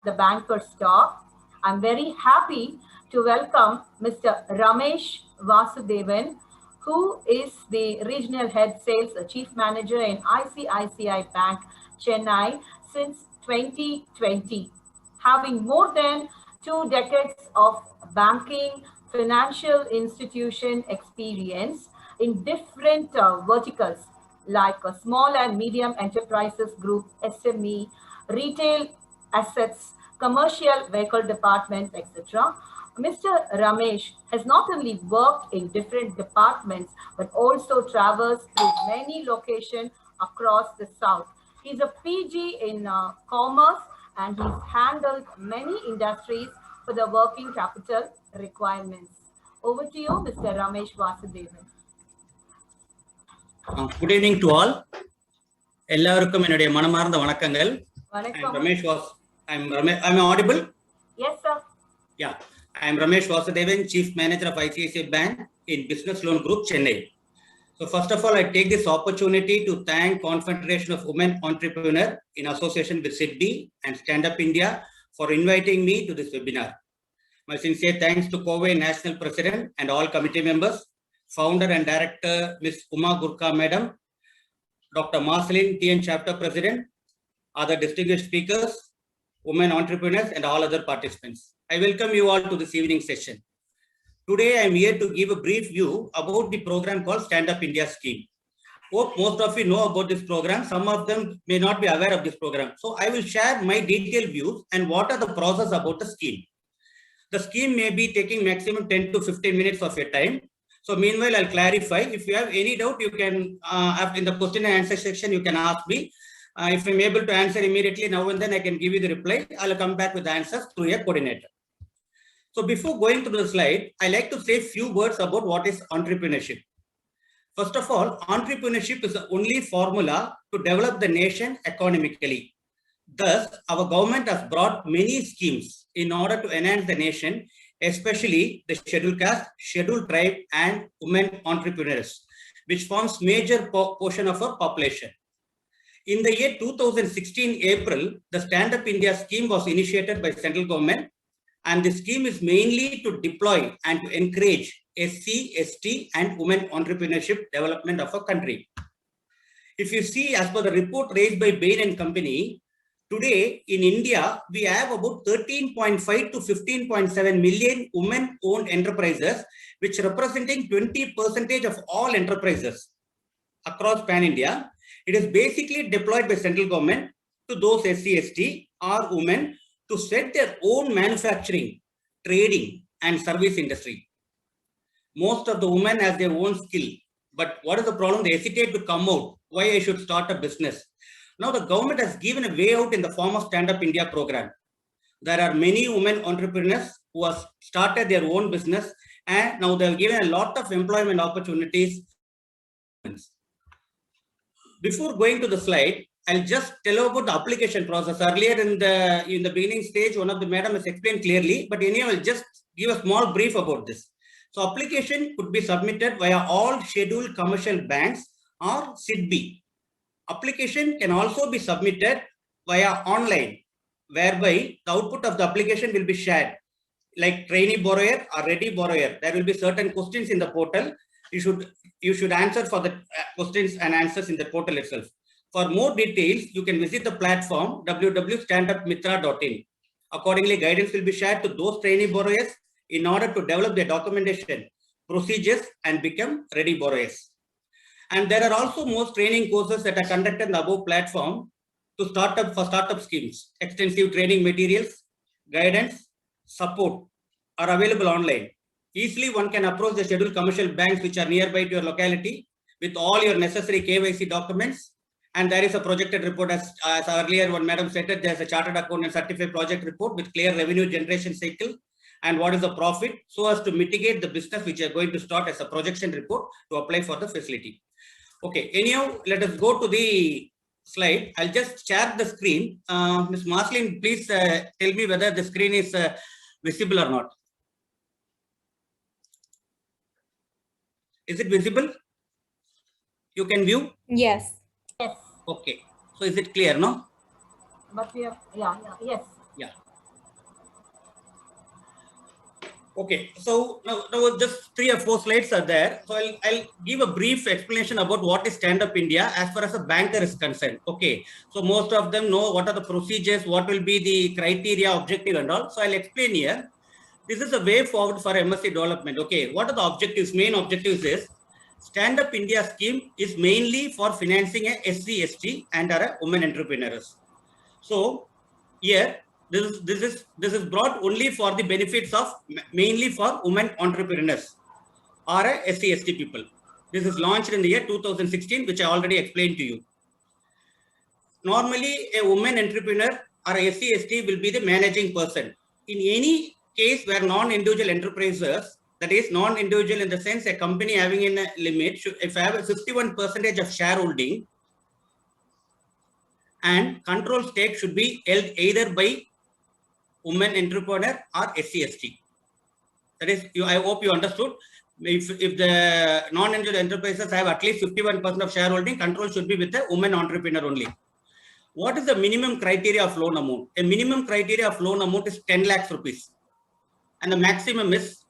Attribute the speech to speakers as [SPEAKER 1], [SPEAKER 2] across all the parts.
[SPEAKER 1] the Banker's Talk. I'm very happy to welcome Mr. Ramesh Vasudevan, who is the Regional Head Sales Chief Manager in ICICI Bank, Chennai since 2020. Having more than 2 decades of banking, financial institution experience in different verticals like small and medium enterprises group, SME, retail assets, commercial vehicle department, etc. Mr. Ramesh has not only worked in different departments but also travels through many locations across the South. He's a PG in commerce and he's handled many industries for the working capital requirements. Over to you, Mr. Ramesh Vasudevan.
[SPEAKER 2] Good evening to all. எல்லாருக்கும் என்னுடைய மனமார்ந்த வணக்கங்கள். I'm audible?
[SPEAKER 1] Yes, sir.
[SPEAKER 2] Yeah. I am Ramesh Vasudevan, Chief Manager of ICICI Bank in Business Loan Group, Chennai. So first of all, I take this opportunity to thank Confederation of Women Entrepreneurs in association with SIDBI and Stand Up India for inviting me to this webinar. My sincere thanks to COVE National President and all committee members, Founder and Director Ms. Uma Gurkha Madam, Dr. Marceline TN Chapter President, other distinguished speakers, women entrepreneurs, and all other participants. I welcome you all to this evening session. Today, I am here to give a brief view about the program called Stand Up India scheme. Hope most of you know about this program. Some of them may not be aware of this program. So I will share my detailed views and what are the process about the scheme. The scheme may be taking maximum 10 to 15 minutes of your time. So meanwhile, I'll clarify. If you have any doubt, you can, in the question and answer section, you can ask me. If I'm able to answer immediately, now and then I can give you the reply. I'll come back with the answers through a coordinator. So before going to the slide, I like to say a few words about what is entrepreneurship. First of all, entrepreneurship is the only formula to develop the nation economically. Thus, our government has brought many schemes in order to enhance the nation, especially the scheduled caste, scheduled tribe, and women entrepreneurs, which forms major portion of our population. In the year 2016 April, the Stand Up India scheme was initiated by central government, and the scheme is mainly to deploy and to encourage SC, ST, and women entrepreneurship development of our country. If you see, as per the report raised by Bain and Company, today in India, we have about 13.5 to 15.7 million women-owned enterprises, which representing 20% of all enterprises across pan-India. It is basically deployed by central government to those SC, ST or women to set their own manufacturing, trading, and service industry. Most of the women have their own skill, but what is the problem? They hesitate to come out. Why I should start a business? Now the government has given a way out in the form of Stand Up India program. There are many women entrepreneurs who have started their own business, and now they have given a lot of employment opportunities. Before going to the slide, I'll just tell you about the application process. Earlier in the beginning stage, one of the madam has explained clearly, but anyhow, I'll just give a small brief about this. So application could be submitted via all scheduled commercial banks or SIDBI. Application can also be submitted via online, whereby the output of the application will be shared, like trainee borrower or ready borrower. There will be certain questions in the portal. You should answer for the questions and answers in the portal itself. For more details, you can visit the platform www.standupmitra.in. Accordingly, guidance will be shared to those trainee borrowers in order to develop their documentation, procedures, and become ready borrowers. And there are also most training courses that are conducted in the above platform for startup schemes. Extensive training materials, guidance, support are available online. Easily, one can approach the scheduled commercial banks which are nearby to your locality with all your necessary KYC documents. And there is a projected report, as earlier one madam said, that there's a chartered accountant certified project report with clear revenue generation cycle and what is the profit, so as to mitigate the business which are going to start as a projection report to apply for the facility. Okay, anyhow, let us go to the slide. I'll just share the screen. Ms. Marceline, please tell me whether the screen is visible or not. Is it visible? You can view?
[SPEAKER 3] Yes.
[SPEAKER 1] Yes.
[SPEAKER 2] Okay. So is it clear, no?
[SPEAKER 1] But we have, yes.
[SPEAKER 2] Yeah. Okay, so now just 3 or 4 slides are there. So I'll give a brief explanation about what is Stand Up India as far as a banker is concerned. Okay, so most of them know what are the procedures, what will be the criteria, objective and all. So I'll explain here. This is a way forward for MSc development. Okay, what are the objectives? Main objectives is Stand Up India scheme is mainly for financing a SC, ST and are women entrepreneurs. So here this is brought only for the benefits of mainly for women entrepreneurs or a SC, ST people. This is launched in the year 2016, which I already explained to you. Normally, a woman entrepreneur or a SC, ST will be the managing person. In any case where non-individual enterprises, that is non-individual in the sense a company having a limit, if I have a 51% of shareholding, and control stake should be held either by women entrepreneur or SC, ST. That is, I hope you understood. If the non-individual enterprises have at least 51% of shareholding, control should be with the woman entrepreneur only. What is the minimum criteria of loan amount? A minimum criteria of loan amount is 10 lakhs rupees. And the maximum is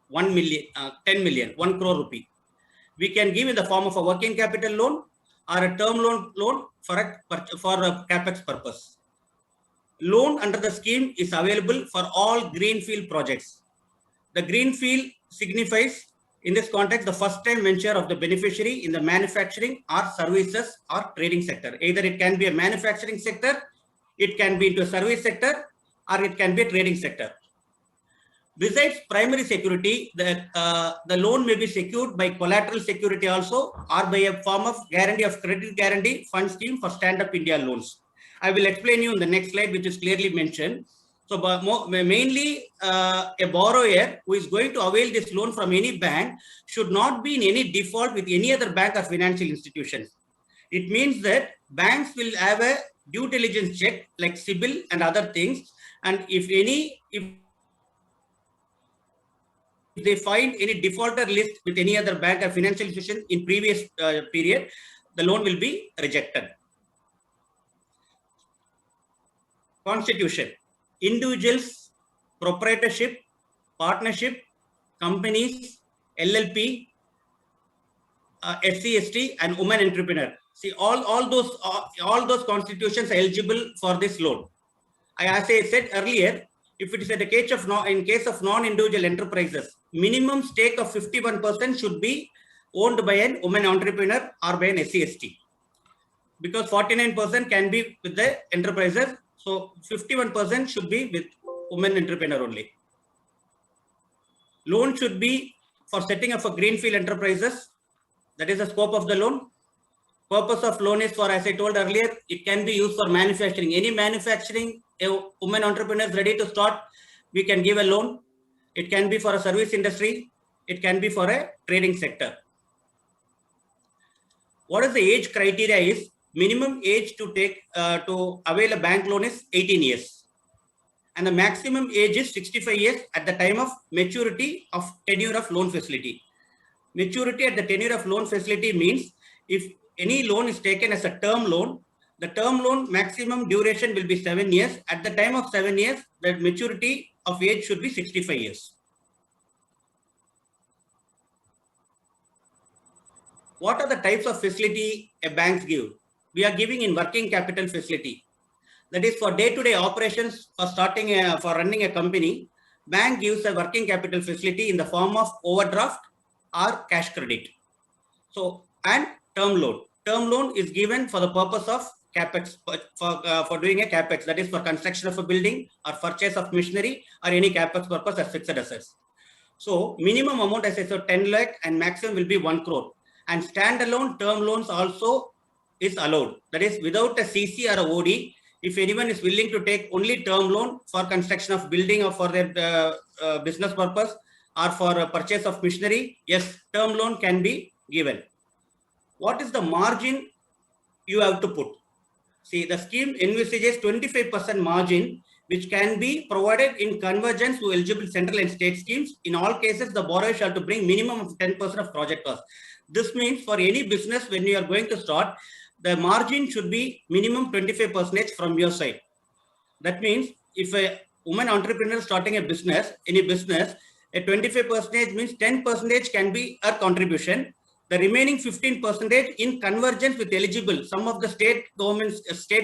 [SPEAKER 2] 1 million, 10 million, 1 crore rupee. We can give in the form of a working capital loan or a term loan for a capex purpose. Loan under the scheme is available for all greenfield projects. The greenfield signifies in this context the first time venture of the beneficiary in the manufacturing or services or trading sector. Either it can be a manufacturing sector, it can be into a service sector, or it can be a trading sector. Besides primary security, the loan may be secured by collateral security also, or by a form of guarantee of credit guarantee fund scheme for Stand Up India loans. I will explain you in the next slide, which is clearly mentioned. So mainly a borrower who is going to avail this loan from any bank should not be in any default with any other bank or financial institution. It means that banks will have a due diligence check like CIBIL and other things. And if they find any defaulter list with any other bank or financial institution in previous period, the loan will be rejected. Constitution. Individuals, proprietorship, partnership, companies, LLP, SC, ST, and women entrepreneur. See, all those constitutions are eligible for this loan. As I said earlier, if it is in the case of non-individual enterprises, minimum stake of 51% should be owned by an woman entrepreneur or by an SC, ST. Because 49% can be with the enterprises. So 51% should be with women entrepreneur only. Loan should be for setting up a greenfield enterprises. That is the scope of the loan. Purpose of loan is for, as I told earlier, it can be used for manufacturing. Any manufacturing, a woman entrepreneur is ready to start, we can give a loan. It can be for a service industry. It can be for a trading sector. What is the age criteria is? Minimum age to take to avail a bank loan is 18 years. And the maximum age is 65 years at the time of maturity of tenure of loan facility. Maturity at the tenure of loan facility means if any loan is taken as a term loan, the term loan maximum duration will be 7 years. At the time of 7 years, the maturity of age should be 65 years. What are the types of facility a bank gives? We are giving in working capital facility. That is for day-to-day operations for for running a company, bank gives a working capital facility in the form of overdraft or cash credit. So, and term loan. Term loan is given for the purpose of capex, for doing a capex, that is for construction of a building or purchase of machinery or any capex purpose as fixed assets. So, minimum amount as I said 10 lakh and maximum will be 1 crore. And standalone term loans also is allowed. That is without a CC or a OD. If anyone is willing to take only term loan for construction of building or for their business purpose or for a purchase of machinery, yes, term loan can be given. What is the margin you have to put? See, the scheme envisages 25% margin, which can be provided in convergence to eligible central and state schemes. In all cases, the borrower shall to bring minimum of 10% of project cost. This means for any business, when you are going to start, the margin should be minimum 25% from your side. That means if a woman entrepreneur starting a business, any business, A 25% means 10% can be a contribution. The remaining 15% in convergence with eligible. Some of the state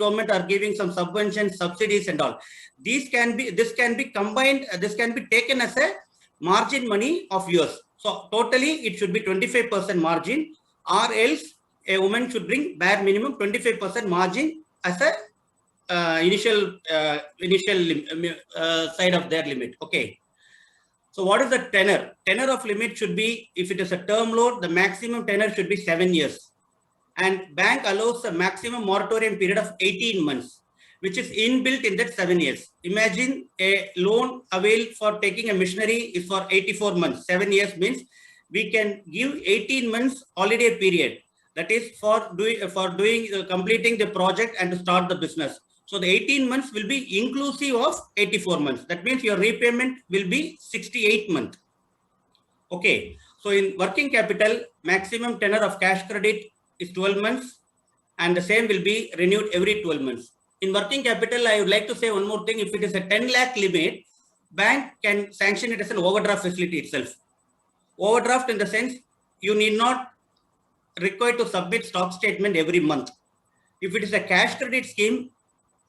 [SPEAKER 2] government are giving some subventions, subsidies and all. This can be combined, this can be taken as a margin money of yours. So totally it should be 25% margin, or else a woman should bring bare minimum 25% margin as a initial side of their limit. Okay. So what is the tenor? Tenor of limit should be, if it is a term loan, the maximum tenor should be 7 years. And bank allows a maximum moratorium period of 18 months, which is inbuilt in that 7 years. Imagine a loan availed for taking a machinery is for 84 months. 7 years means we can give 18 months holiday period. That is for completing the project and to start the business. So the 18 months will be inclusive of 84 months. That means your repayment will be 68 months. Okay. So in working capital, maximum tenor of cash credit is 12 months, and the same will be renewed every 12 months. In working capital, I would like to say one more thing. If it is a 10 lakh limit, bank can sanction it as an overdraft facility itself. Overdraft in the sense, you need not require to submit stock statement every month. If it is a cash credit scheme,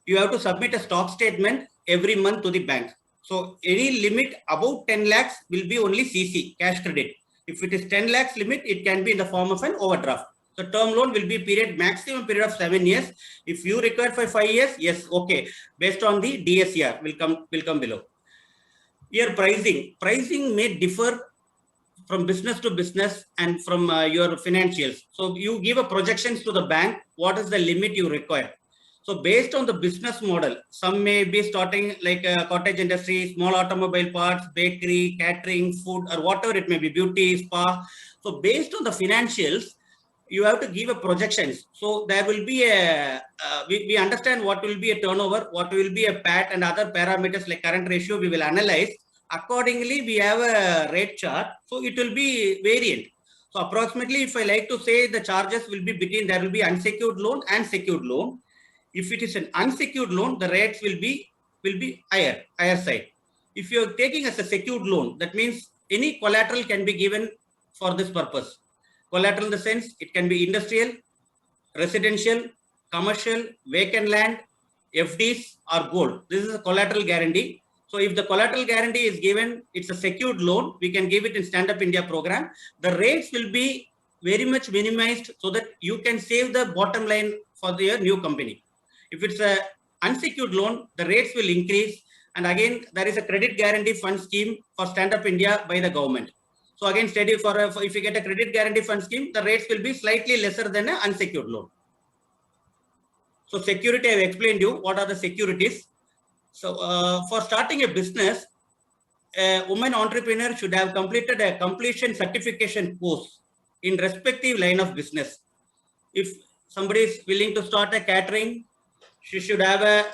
[SPEAKER 2] you have to submit a stock statement every month to the bank. So any limit above 10 lakhs will be only CC, cash credit. If it is 10 lakhs limit, it can be in the form of an overdraft. So term loan will be maximum period of 7 years. If you require for 5 years, yes, okay. Based on the DSCR will come below. Here pricing may differ from business to business and from your financials. So you give a projections to the bank, what is the limit you require. So based on the business model, some may be starting like a cottage industry, small automobile parts, bakery, catering, food, or whatever it may be, beauty, spa. So based on the financials, you have to give a projections. So there will be a, we understand what will be a turnover, what will be a PAT and other parameters like current ratio, we will analyze. Accordingly, we have a rate chart. So it will be variant. So approximately, if I like to say the charges will be between, there will be unsecured loan and secured loan. If it is an unsecured loan, the rates will be higher side. If you are taking as a secured loan, that means any collateral can be given for this purpose. Collateral in the sense, it can be industrial, residential, commercial, vacant land, FDs or gold. This is a collateral guarantee. So if the collateral guarantee is given, it's a secured loan, we can give it in Stand Up India program. The rates will be very much minimized so that you can save the bottom line for your new company. If it's a unsecured loan, the rates will increase. And again, there is a credit guarantee fund scheme for Stand Up India by the government. So again, steady for if you get a credit guarantee fund scheme, the rates will be slightly lesser than an unsecured loan. So security, I have explained you what are the securities. So for starting a business, a woman entrepreneur should have completed a completion certification course in respective line of business. If somebody is willing to start a catering, she should have a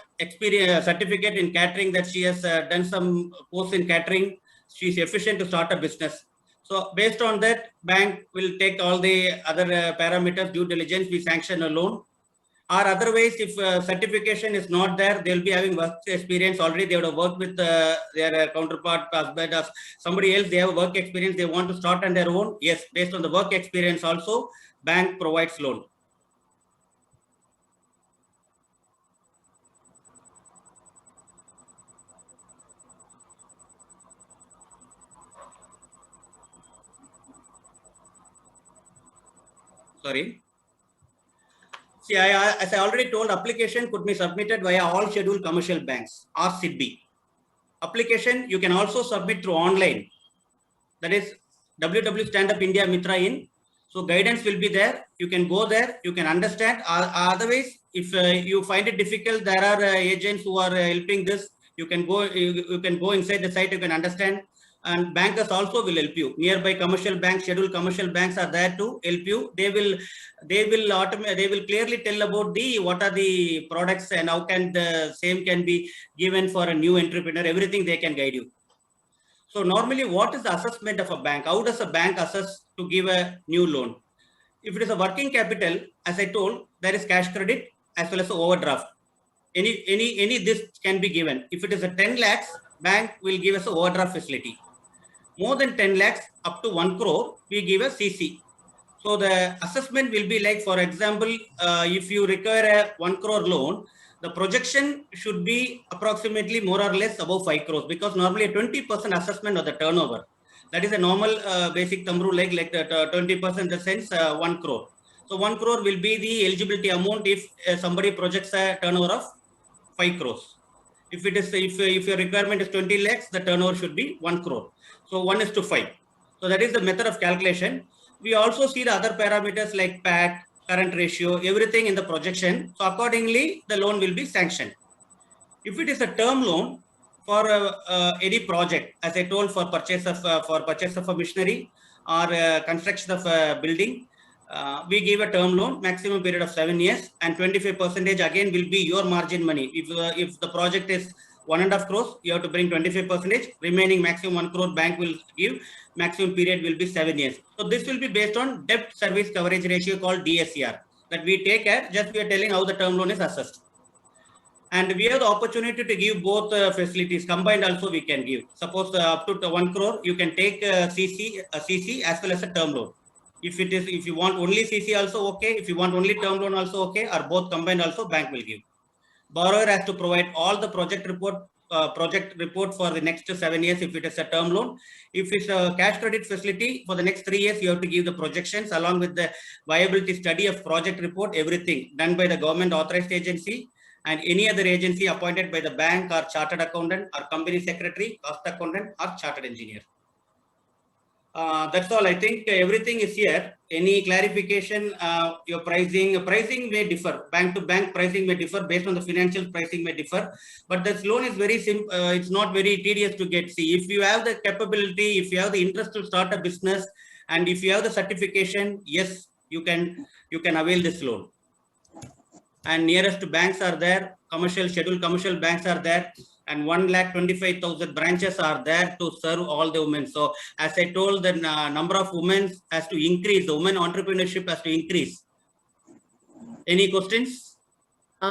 [SPEAKER 2] certificate in catering that she has done some course in catering. She is efficient to start a business. So based on that, bank will take all the other parameters, due diligence, we sanction a loan. Or otherwise, if certification is not there, they'll be having work experience already. They would have worked with their counterpart, husband, or somebody else. They have work experience. They want to start on their own. Yes, based on the work experience also, bank provides loan. Sorry. See, as I already told, application could be submitted via all scheduled commercial banks or SIDBI. Application you can also submit through online. That is www.standupindia Mitra in. So guidance will be there. You can go there. You can understand. Otherwise, if you find it difficult, there are agents who are helping this. You can go. You can go inside the site. You can understand. And bankers also will help you. Nearby commercial banks, scheduled commercial banks are there to help you. They will clearly tell about what are the products and how can the same can be given for a new entrepreneur. Everything they can guide you. So normally, what is the assessment of a bank? How does a bank assess to give a new loan? If it is a working capital, as I told, there is cash credit as well as a overdraft. Any this can be given. If it is a 10 lakhs, bank will give us an overdraft facility. more than 10 lakhs up to 1 crore, we give a CC. So the assessment will be like, for example, if you require a 1 crore loan, the projection should be approximately more or less above 5 crores, because normally a 20% assessment of the turnover. That is a normal basic thumb rule, like 20% in the sense 1 crore. So 1 crore will be the eligibility amount if somebody projects a turnover of 5 crores. If it is, if your requirement is 20 lakhs, the turnover should be 1 crore. So 1:5. So that is the method of calculation. We also see the other parameters like PAT, current ratio, everything in the projection. So accordingly, the loan will be sanctioned. If it is a term loan for any project, as I told, for purchase of a machinery or construction of a building, we give a term loan, maximum period of 7 years, and 25% again will be your margin money. If the project is 1.5 crores, you have to bring 25%. Remaining maximum 1 crore bank will give. Maximum period will be 7 years. So this will be based on debt service coverage ratio called DSCR that we take care. Just we are telling how the term loan is assessed. And we have the opportunity to give both facilities combined. Also, we can give. Suppose up to 1 crore, you can take CC as well as a term loan. If you want only CC also okay. If you want only term loan also okay, or both combined also, bank will give. Borrower has to provide all the project report for the next 7 years if it is a term loan. If it's a cash credit facility, for the next 3 years, you have to give the projections along with the viability study of project report, everything done by the government authorized agency and any other agency appointed by the bank or chartered accountant or company secretary, cost accountant or chartered engineer. That's all. I think everything is here. Any clarification? Your pricing may differ. Bank to bank pricing may differ based on the financial pricing may differ. But this loan is very simple. It's not very tedious to get. See, if you have the capability, if you have the interest to start a business, and if you have the certification, yes, you can avail this loan. And nearest banks are there. Scheduled commercial banks are there. And 1,25,000 branches are there to serve all the women. So as I told, the number of women has to increase. The women entrepreneurship has to increase. Any questions?